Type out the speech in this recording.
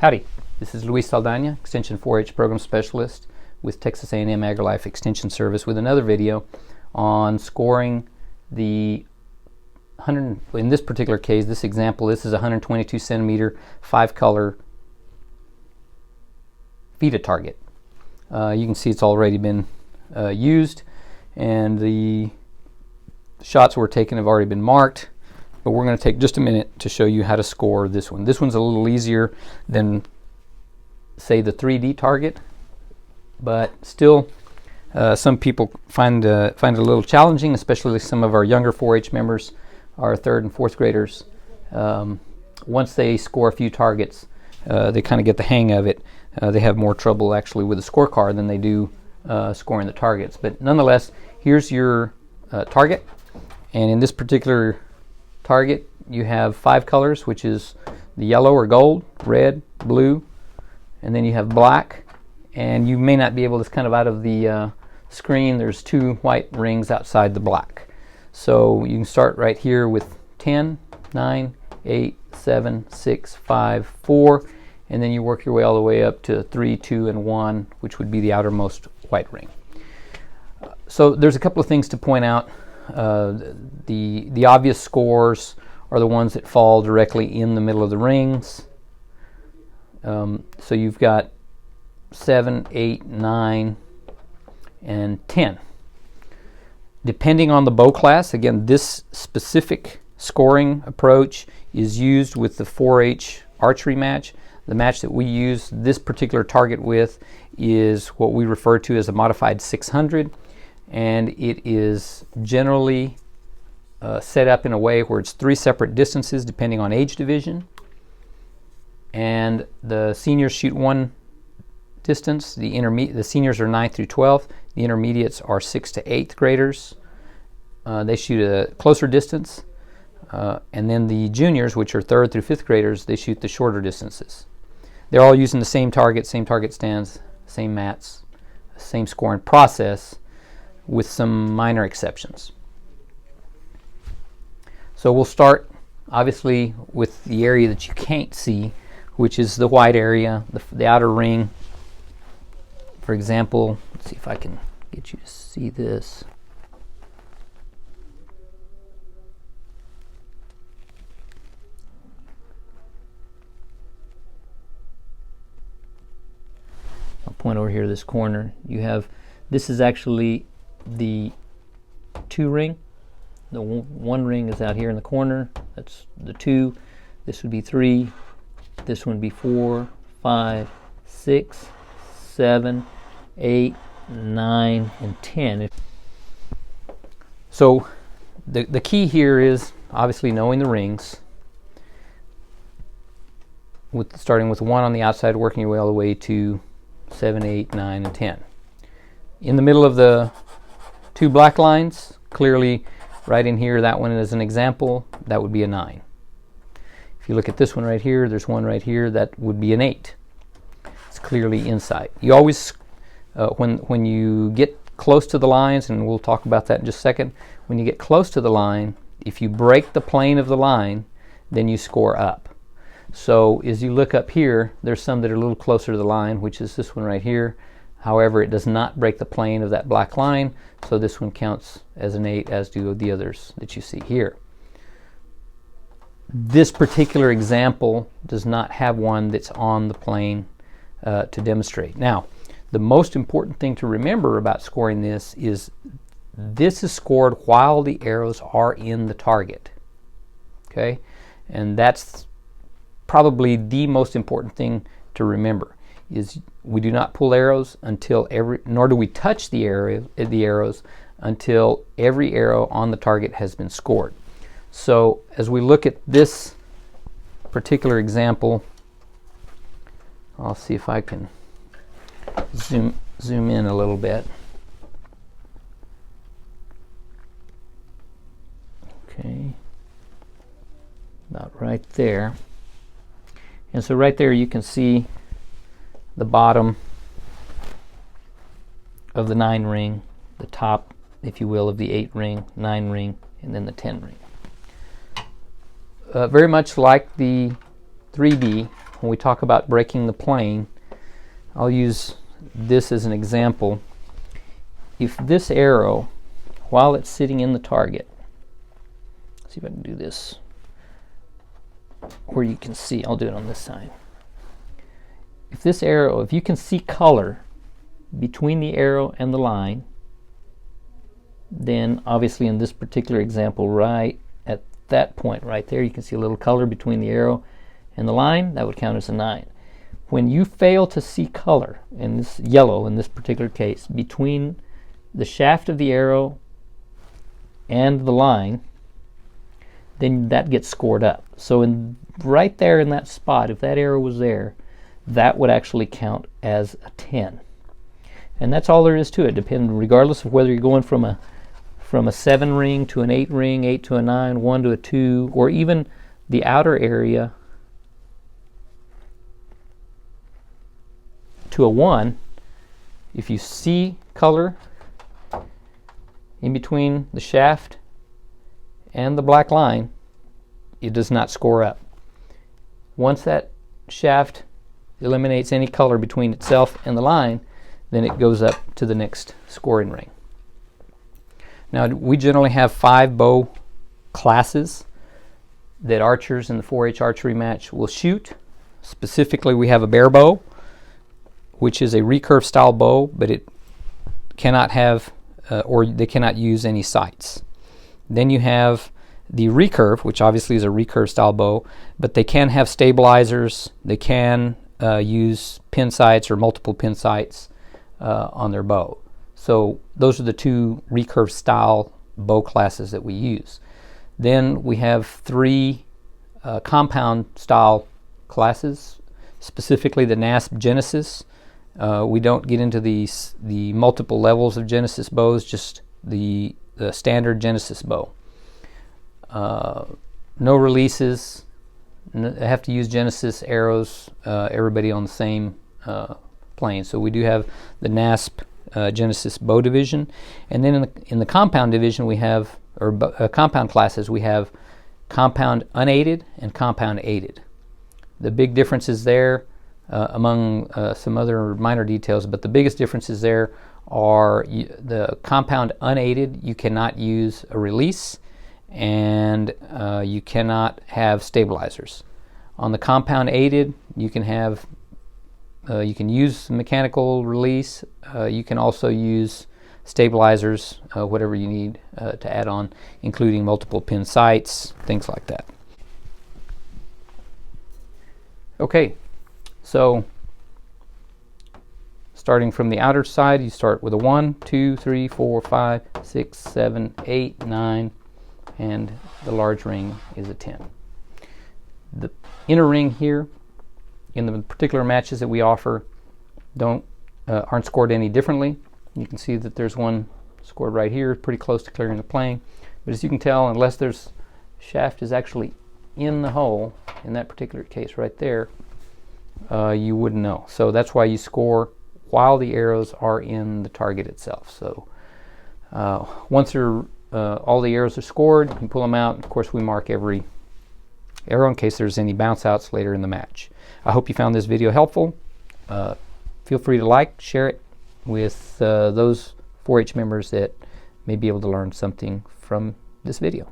Howdy, this is Luis Saldana, Extension 4-H Program Specialist with Texas A&M AgriLife Extension Service with another video on scoring the in this particular case, this example, this is a 122 centimeter 5-color feed a target. You can see it's already been used, and the shots we're taking have already been marked. But we're going to take just a minute to show you how to score this one. This one's a little easier than, say, the 3D target, but still some people find it a little challenging, especially some of our younger 4-H members, our 3rd and 4th graders. Once they score a few targets, they kind of get the hang of it. They have more trouble actually with the scorecard than they do scoring the targets. But nonetheless, here's your target, and in this particular target you have 5 colors, which is the yellow or gold, red, blue, and then you have black. And you may not be able to, it's kind of out of the screen, there's 2 white rings outside the black. So you can start right here with 10, 9, 8, 7, 6, 5, 4, and then you work your way all the way up to 3, 2, and 1, which would be the outermost white ring. So there's a couple of things to point out. The obvious scores are the ones that fall directly in the middle of the rings. So you've got 7, 8, 9, and 10. Depending on the bow class, again, this specific scoring approach is used with the 4-H archery match. The match that we use this particular target with is what we refer to as a modified 600, and it is generally set up in a way where it's 3 separate distances depending on age division, and the seniors shoot 1 distance, the seniors are 9th through 12th, the intermediates are 6th to 8th graders. They shoot a closer distance, and then the juniors, which are 3rd through 5th graders, they shoot the shorter distances. They're all using the same target stands, same mats, same scoring process, with some minor exceptions. So we'll start obviously with the area that you can't see, which is the white area, the outer ring. For example, let's see if I can get you to see this. I'll point over here to this corner. You have, this is actually the 2 ring. The 1 ring is out here in the corner. That's the 2. This would be 3. This one would be 4, 5, 6, 7, 8, 9, and 10. So the key here is obviously knowing the rings, starting with 1 on the outside, working your way all the way to 7, 8, 9, and 10. In the middle of the 2 black lines, clearly right in here, that one is an example, that would be a 9. If you look at this one right here, there's one right here, that would be an 8. It's clearly inside. You always, when you get close to the lines, and we'll talk about that in just a second, when you get close to the line, if you break the plane of the line, then you score up. So as you look up here, there's some that are a little closer to the line, which is this one right here. However, it does not break the plane of that black line, so this one counts as an 8, as do the others that you see here. This particular example does not have one that's on the plane to demonstrate. Now, the most important thing to remember about scoring this is scored while the arrows are in the target. Okay? And that's probably the most important thing to remember, is we do not pull arrows until nor do we touch the arrows until every arrow on the target has been scored. So as we look at this particular example, I'll see if I can zoom in a little bit. Okay, about right there. And so right there you can see the bottom of the 9 ring, the top, if you will, of the 8 ring, 9 ring, and then the 10 ring. Very much like the 3D, when we talk about breaking the plane, I'll use this as an example. If this arrow, while it's sitting in the target, let's see if I can do this where you can see, I'll do it on this side. If this arrow, if you can see color between the arrow and the line, then obviously in this particular example, right at that point right there, you can see a little color between the arrow and the line. That would count as a 9. When you fail to see color, in this yellow in this particular case, between the shaft of the arrow and the line, then that gets scored up. So right there in that spot, if that arrow was there, that would actually count as a 10. And that's all there is to it, regardless of whether you're going from a 7 ring to an 8 ring, 8 to a 9, 1 to a 2, or even the outer area to a 1. If you see color in between the shaft and the black line, it does not score up. Once that shaft eliminates any color between itself and the line, then it goes up to the next scoring ring. Now, we generally have 5 bow classes that archers in the 4-H archery match will shoot. Specifically, we have a bare bow, which is a recurve style bow, but it cannot have or they cannot use any sights. Then you have the recurve, which obviously is a recurve style bow, but they can have stabilizers. They can use pin sights or multiple pin sights on their bow. So those are the 2 recurve style bow classes that we use. Then we have 3 compound style classes, specifically the NASP Genesis. We don't get into the multiple levels of Genesis bows, just the standard Genesis bow. No releases. I have to use Genesis arrows, everybody on the same plane. So we do have the NASP Genesis bow division, and then in the compound division we have, or compound classes, we have compound unaided and compound aided. The big differences there, among some other minor details, but the biggest differences there are the compound unaided, you cannot use a release, and you cannot have stabilizers. On the compound aided, you can have you can use mechanical release. You can also use stabilizers, whatever you need to add on, including multiple pin sights, things like that. Okay, so starting from the outer side, you start with a 1, 2, 3, 4, 5, 6, 7, 8, 9, and the large ring is a 10. The inner ring here, in the particular matches that we offer, aren't scored any differently. You can see that there's one scored right here, pretty close to clearing the plane. But as you can tell, unless there's shaft is actually in the hole, in that particular case right there, you wouldn't know. So that's why you score while the arrows are in the target itself. So once all the arrows are scored, you can pull them out. Of course, we mark every arrow in case there's any bounce outs later in the match. I hope you found this video helpful. Feel free to like, share it with those 4-H members that may be able to learn something from this video.